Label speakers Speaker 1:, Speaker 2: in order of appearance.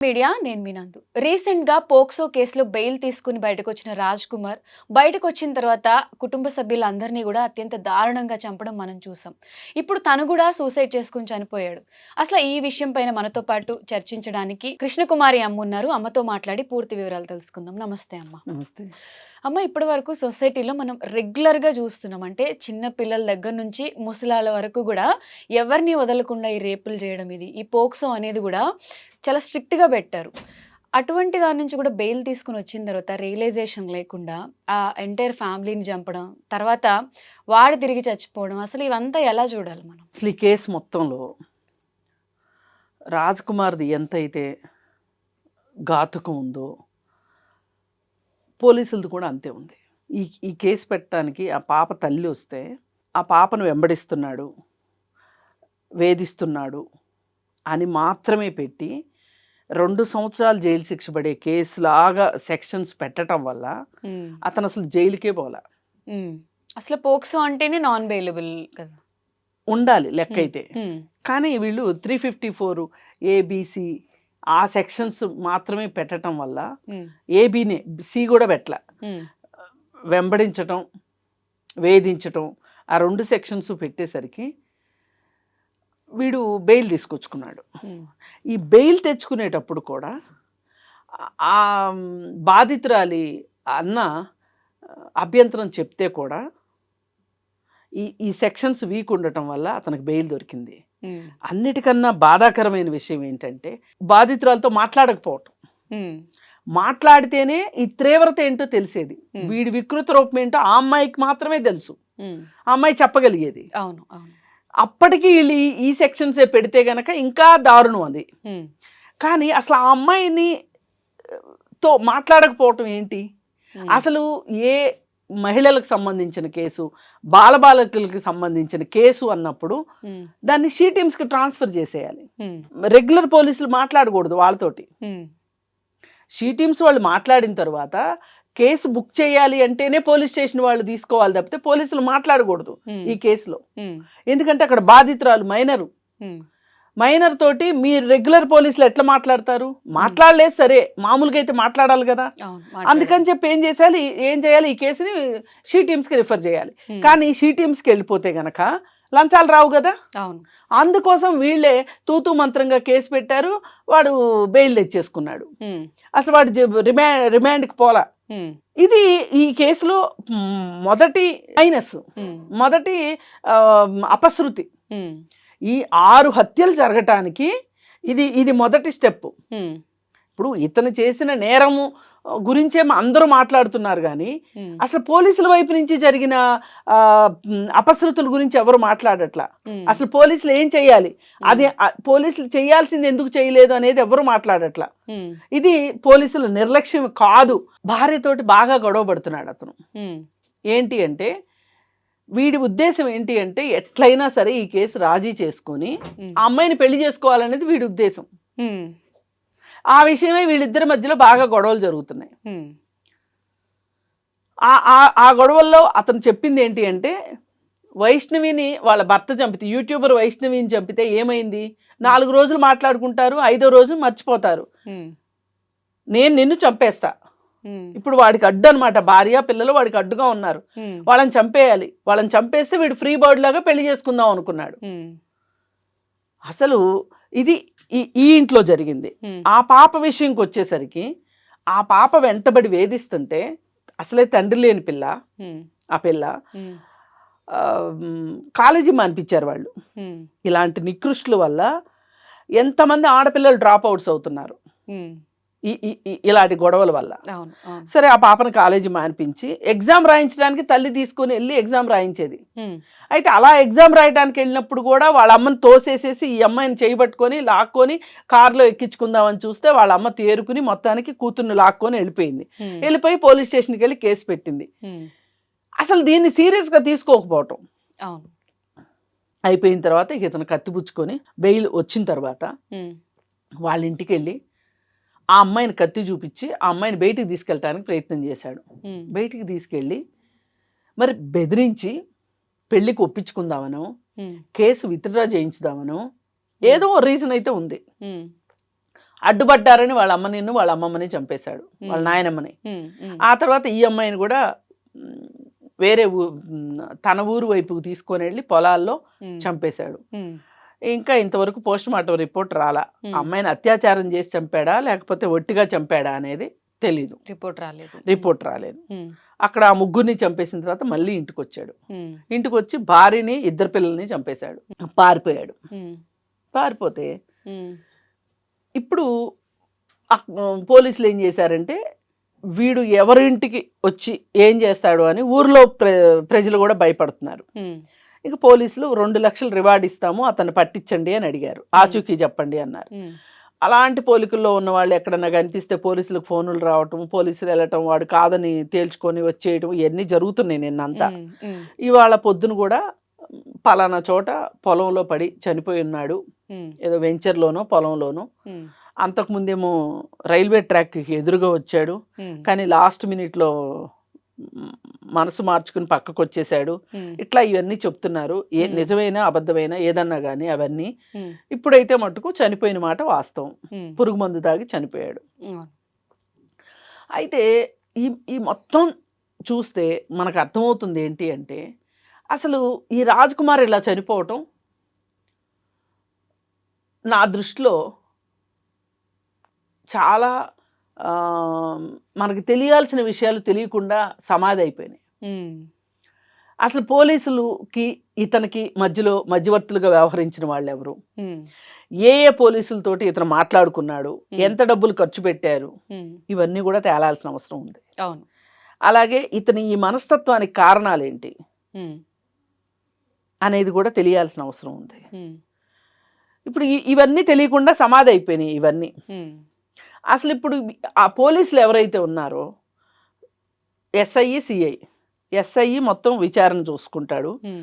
Speaker 1: Media నేను మీ నందు. రీసెంట్‌గా పోక్సో కేసులో బెయిల్ తీసుకొని బయటకొచ్చిన రాజ్ కుమార్ బయటకొచ్చిన తర్వాత కుటుంబ సభ్యులందరినీ గూడా అత్యంత దారుణంగా చంపడం మనం చూసాం. ఇప్పుడు తను గూడా సూసైడ్ చేసుకొని చనిపోయాడు. అసలు ఈ విషయం పైన మనతో పాటు చర్చించడానికి కృష్ణకుమారి అమ్మ ఉన్నారు. అమ్మతో మాట్లాడి పూర్తి వివరాలు తెలుసుకుందాం. నమస్తే అమ్మ.
Speaker 2: నమస్తే.
Speaker 1: అమ్మ, ఇప్పటి వరకు సొసైటీలో మనం రెగ్యులర్‌గా చూస్తున్నాం. అంటే చిన్న పిల్లల దగ్గర నుంచి ముసలాళ్ళ వరకు గూడా ఎవరిని వదలకుండా ఈ రేపులు చేయడం ఈ పోక్సో అనేది గూడా చాలా స్ట్రిక్ట్‌గా పెట్టారు. అటువంటి దాని నుంచి కూడా బెయిల్ తీసుకొని వచ్చిన తర్వాత రియలైజేషన్ లేకుండా ఆ ఎంటైర్ ఫ్యామిలీని చంపడం, తర్వాత వాడు తిరిగి చచ్చిపోవడం, అసలు ఇవంతా ఎలా చూడాలి మనం?
Speaker 2: అసలు ఈ కేసు మొత్తంలో రాజ్ కుమార్‌ది ఎంతైతే ఘాతుకం ఉందో, పోలీసులది కూడా అంతే ఉంది. ఈ ఈ కేసు పెట్టడానికి ఆ పాప తల్లి వస్తే, ఆ పాపను వెంబడిస్తున్నాడు, వేధిస్తున్నాడు అని మాత్రమే పెట్టి 2 సంవత్సరాలు జైలు శిక్ష పడే కేసులాగా సెక్షన్స్ పెట్టడం వల్ల అతను అసలు జైలుకే పోలా.
Speaker 1: అసలు పోక్సో అంటేనే నాన్ బెయిలబుల్ కదా,
Speaker 2: ఉండాలి లెక్కైతే. కానీ వీళ్ళు 354 ఏబిసి ఆ సెక్షన్స్ మాత్రమే పెట్టడం వల్ల ఏబీనే సి కూడా పెట్టల, వెంబడించటం, వేధించటం, ఆ 2 సెక్షన్స్ పెట్టేసరికి వీడు బెయిల్ తీసుకొచ్చుకున్నాడు. ఈ బెయిల్ తెచ్చుకునేటప్పుడు కూడా ఆ బాధితురాలి అన్న అభ్యంతరం చెప్తే కూడా ఈ సెక్షన్స్ వీక్ ఉండటం వల్ల అతనికి బెయిల్ దొరికింది. అన్నిటికన్నా బాధాకరమైన విషయం ఏంటంటే బాధితురాలతో మాట్లాడకపోవటం. మాట్లాడితేనే ఈ తీవ్రత ఏంటో తెలిసేది, వీడి వికృత రూపం ఏంటో ఆ అమ్మాయికి మాత్రమే తెలుసు, ఆ అమ్మాయి చెప్పగలిగేది.
Speaker 1: అవును అవును.
Speaker 2: అప్పటికి వీళ్ళు ఈ సెక్షన్సే పెడితే గనక ఇంకా దారుణం అది. కానీ అసలు ఆ అమ్మాయిని తో మాట్లాడకపోవటం ఏంటి? అసలు ఏ మహిళలకు సంబంధించిన కేసు, బాలబాలికలకు సంబంధించిన కేసు అన్నప్పుడు దాన్ని షీ టీమ్స్కి ట్రాన్స్ఫర్ చేసేయాలి. రెగ్యులర్ పోలీసులు మాట్లాడకూడదు వాళ్ళతోటి. షీ టీమ్స్ వాళ్ళు మాట్లాడిన తర్వాత కేసు బుక్ చేయాలి అంటేనే పోలీస్ స్టేషన్ వాళ్ళు తీసుకోవాలి తప్పితే పోలీసులు మాట్లాడకూడదు ఈ కేసులో. ఎందుకంటే అక్కడ బాధితురాలు మైనర్ తోటి మీరు రెగ్యులర్ పోలీసులు ఎట్లా మాట్లాడతారు? మాట్లాడలేదు సరే, మామూలుగా అయితే మాట్లాడాలి కదా. అందుకని చెప్పి ఏం చేయాలి, ఈ కేసుని షీ టీమ్స్కి రిఫర్ చేయాలి. కానీ షీ టీమ్స్కి వెళ్ళిపోతే గనక లంచాలు రావు కదా. అందుకోసం వీళ్ళే తూతూ మంత్రంగా కేసు పెట్టారు, వాడు బెయిల్ తెచ్చేసుకున్నాడు. అసలు వాడు రిమాండ్కి పోలా. ఇది ఈ కేసులో మొదటి మైనస్, మొదటి అపశృతి. ఈ 6 హత్యలు జరగటానికి ఇది మొదటి స్టెప్. ఇప్పుడు ఇతను చేసిన నేరము గురించే అందరూ మాట్లాడుతున్నారు కానీ అసలు పోలీసుల వైపు నుంచి జరిగిన అపశృతుల గురించి ఎవరు మాట్లాడట్లా. అసలు పోలీసులు ఏం చేయాలి, అది పోలీసులు చేయాల్సింది ఎందుకు చేయలేదు అనేది ఎవరు మాట్లాడట్లా. ఇది పోలీసుల నిర్లక్ష్యం కాదు. భార్యతోటి బాగా గొడవ పడుతున్నాడు అతను. ఏంటి అంటే వీడి ఉద్దేశం ఏంటి అంటే ఎట్లయినా సరే ఈ కేసు రాజీ చేసుకొని ఆ అమ్మాయిని పెళ్లి చేసుకోవాలనేది వీడి ఉద్దేశం. ఆ విషయమే వీళ్ళిద్దరి మధ్యలో బాగా గొడవలు జరుగుతున్నాయి. ఆ గొడవల్లో అతను చెప్పింది ఏంటి అంటే వైష్ణవిని వాళ్ళ భర్త చంపితే, యూట్యూబర్ వైష్ణవిని చంపితే ఏమైంది, 4 రోజులు మాట్లాడుకుంటారు, 5వ రోజు మర్చిపోతారు, నేను నిన్ను చంపేస్తా. ఇప్పుడు వాడికి అడ్డు అనమాట, భార్య పిల్లలు వాడికి అడ్డుగా ఉన్నారు, వాళ్ళని చంపేయాలి, వాళ్ళని చంపేస్తే వీడు ఫ్రీ బర్డ్ లాగా పెళ్లి చేసుకుందాం అనుకున్నాడు. అసలు ఇది ఈ ఇంట్లో జరిగింది. ఆ పాప విషయంకి వచ్చేసరికి ఆ పాప వెంటబడి వేధిస్తుంటే అసలే తండ్రి లేని పిల్ల, ఆ పిల్ల కాలేజీ మానిపించారు వాళ్ళు. ఇలాంటి నికృష్టుల వల్ల ఎంతమంది ఆడపిల్లలు డ్రాప్ అవుట్స్ అవుతున్నారు ఇలాంటి గొడవల వల్ల. సరే ఆ పాపను కాలేజీ మానిపించి ఎగ్జామ్ రాయించడానికి తల్లి తీసుకుని వెళ్ళి ఎగ్జామ్ రాయించేది. అయితే అలా ఎగ్జామ్ రాయడానికి వెళ్ళినప్పుడు కూడా వాళ్ళ అమ్మని తోసేసేసి ఈ అమ్మాయిని చేయబట్టుకొని లాక్కొని కారులో ఎక్కించుకుందామని చూస్తే వాళ్ళ అమ్మ తేరుకుని మొత్తానికి కూతుర్ని లాక్కొని వెళ్ళిపోయింది. వెళ్ళిపోయి పోలీస్ స్టేషన్కి వెళ్ళి కేసు పెట్టింది. అసలు దీన్ని సీరియస్గా తీసుకోకపోవటం. అయిపోయిన తర్వాత ఇతను కత్తిపుచ్చుకొని బెయిల్ వచ్చిన తర్వాత వాళ్ళ ఇంటికి వెళ్ళి ఆ అమ్మాయిని కత్తి చూపించి ఆ అమ్మాయిని బయటికి తీసుకెళ్ళటానికి ప్రయత్నం చేశాడు. బయటికి తీసుకెళ్ళి మరి బెదిరించి పెళ్లికి ఒప్పించుకుందామనో, కేసు విత్డ్రా చేయించుదామనో ఏదో రీజన్ అయితే ఉంది. అడ్డుపడ్డారని వాళ్ళ అమ్మమ్మని చంపేశాడు, వాళ్ళ నాయనమ్మని. ఆ తర్వాత ఈ అమ్మాయిని కూడా వేరే తన ఊరు వైపుకు తీసుకొని వెళ్ళి పొలాల్లో చంపేశాడు. ఇంకా ఇంతవరకు పోస్ట్ మార్టం రిపోర్ట్ రాలా. అమ్మాయిని అత్యాచారం చేసి చంపాడా లేకపోతే ఒట్టిగా చంపాడా అనేది తెలీదు, రిపోర్ట్ రాలేదు. అక్కడ ఆ ముగ్గురిని చంపేసిన తర్వాత మళ్ళీ ఇంటికి వచ్చాడు. ఇంటికి వచ్చి భార్యని 2 పిల్లల్ని చంపేశాడు, పారిపోయాడు. పారిపోతే ఇప్పుడు పోలీసులు ఏం చేశారంటే వీడు ఎవరింటికి వచ్చి ఏం చేస్తాడు అని ఊర్లో ప్రజలు కూడా భయపడుతున్నారు. ఇక పోలీసులు 2 లక్షలు రివార్డ్ ఇస్తాము, అతన్ని పట్టించండి అని అడిగారు. ఆచూకీ చెప్పండి అన్నారు. అలాంటి పోలికల్లో ఉన్న వాళ్ళు ఎక్కడన్నా కనిపిస్తే పోలీసులకు ఫోనులు రావటం, పోలీసులు వెళ్ళటం, వాడు కాదని తేల్చుకొని వచ్చేయటం, ఇవన్నీ జరుగుతున్నాయి నిన్నంతా. ఇవాళ పొద్దున కూడా పలానా చోట పొలంలో పడి చనిపోయి ఉన్నాడు, ఏదో వెంచర్లోనో పొలంలోనో. అంతకుముందేమో రైల్వే ట్రాక్కి ఎదురుగా వచ్చాడు, కానీ లాస్ట్ మినిట్లో మనసు మార్చుకుని పక్కకు వచ్చేసాడు. ఇట్లా ఇవన్నీ చెప్తున్నారు. నిజమైనా అబద్ధమైనా ఏదన్నా కానీ అవన్నీ. ఇప్పుడైతే మటుకు చనిపోయిన మాట వాస్తవం, పురుగు మందు తాగి చనిపోయాడు. అయితే ఈ మొత్తం చూస్తే మనకు అర్థమవుతుంది ఏంటి అంటే అసలు ఈ రాజ్ కుమార్ ఇలా చనిపోవటం నా దృష్టిలో చాలా మనకి తెలియాల్సిన విషయాలు తెలియకుండా సమాధి అయిపోయినాయి. అసలు పోలీసులకి ఇతనికి మధ్యలో మధ్యవర్తులుగా వ్యవహరించిన వాళ్ళు ఎవరు, ఏ పోలీసులతోటి ఇతను మాట్లాడుకున్నాడు, ఎంత డబ్బులు ఖర్చు పెట్టారు, ఇవన్నీ కూడా తేలాల్సిన అవసరం ఉంది. అలాగే ఇతని ఈ మనస్తత్వానికి కారణాలు ఏంటి అనేది కూడా తెలియాల్సిన అవసరం ఉంది. ఇప్పుడు ఇవన్నీ తెలియకుండా సమాధి అయిపోయినాయి ఇవన్నీ. అసలు ఇప్పుడు ఆ పోలీసులు ఎవరైతే ఉన్నారో ఎస్ఐ, సిఐ, ఎస్ఐ మొత్తం విచారణ చూసుకుంటాడు,